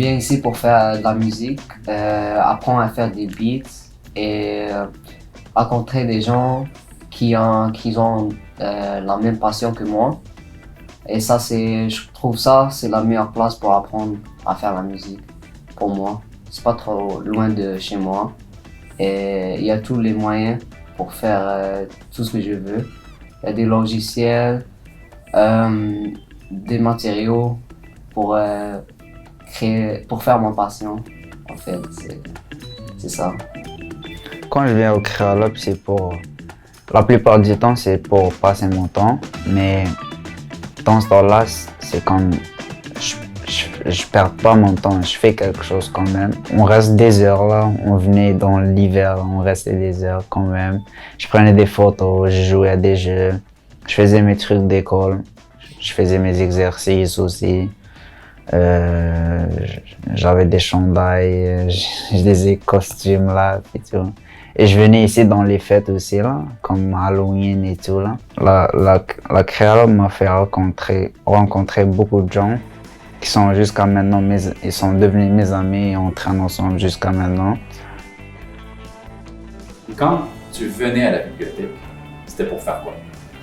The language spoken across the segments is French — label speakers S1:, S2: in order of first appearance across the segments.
S1: viens ici pour faire de la musique, apprendre à faire des beats et rencontrer des gens qui ont la même passion que moi. Et ça, je trouve ça, c'est la meilleure place pour apprendre à faire la musique pour moi. C'est pas trop loin de chez moi et il y a tous les moyens pour faire tout ce que je veux. Il y a des logiciels, des matériaux pour pour faire ma passion. En fait, c'est ça.
S2: Quand je viens au Créolop, la plupart du temps, c'est pour passer mon temps, mais dans ce temps-là, c'est comme je perds pas mon temps, je fais quelque chose quand même. On reste des heures là, on venait dans l'hiver, on restait des heures quand même. Je prenais des photos, je jouais à des jeux, je faisais mes trucs d'école, je faisais mes exercices aussi. J'avais des chandails, j'ai des costumes là et tout. Et je venais ici dans les fêtes aussi là, comme Halloween et tout là. La Créole m'a fait rencontrer beaucoup de gens qui sont jusqu'à maintenant, ils sont devenus mes amis et on traîne ensemble jusqu'à maintenant.
S3: Quand tu venais à la bibliothèque, c'était pour faire quoi?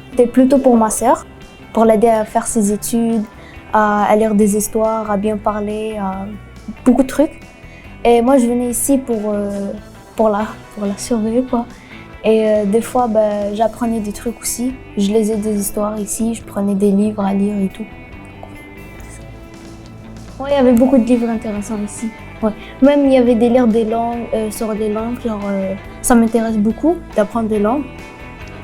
S4: C'était plutôt pour ma sœur, pour l'aider à faire ses études, à lire des histoires, à bien parler, beaucoup de trucs. Et moi, je venais ici pour la surveiller, quoi. Et des fois, j'apprenais des trucs aussi. Je lisais des histoires ici, je prenais des livres à lire et tout. Ouais, il y avait beaucoup de livres intéressants ici. Ouais. Même il y avait des livres sur des langues, ça m'intéresse beaucoup d'apprendre des langues,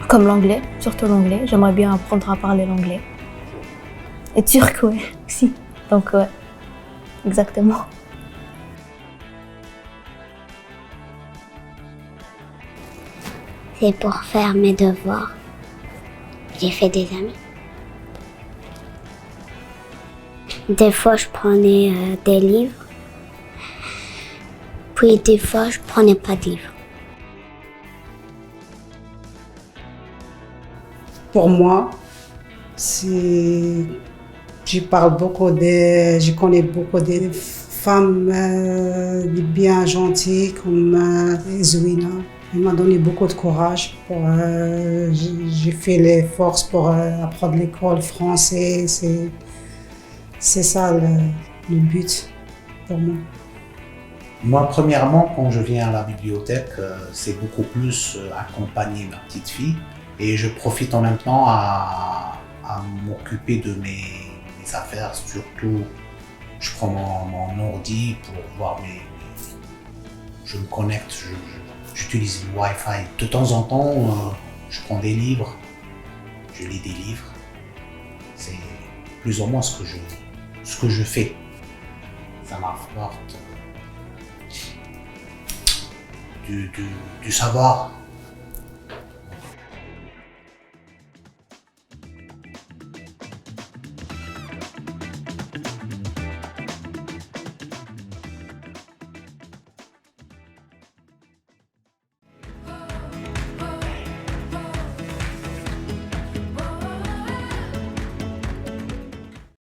S4: comme l'anglais, surtout l'anglais. J'aimerais bien apprendre à parler l'anglais. Et turc, ouais, aussi. Donc, ouais, exactement.
S5: C'est pour faire mes devoirs. J'ai fait des amis. Des fois, je prenais des livres. Puis des fois, je prenais pas de livres.
S6: Pour moi, je connais beaucoup de femmes bien gentilles comme Zouina. Elle m'a donné beaucoup de courage. J'ai fait les forces pour apprendre l'école français. C'est ça le but pour moi.
S7: Moi, premièrement, quand je viens à la bibliothèque, c'est beaucoup plus accompagner ma petite fille. Et je profite en même temps à m'occuper de mes affaires. Surtout, je prends mon ordi pour voir je me connecte, j'utilise le Wi-Fi. De temps en temps, je prends des livres, je lis des livres. C'est plus ou moins ce que je fais. Ça m'apporte du savoir.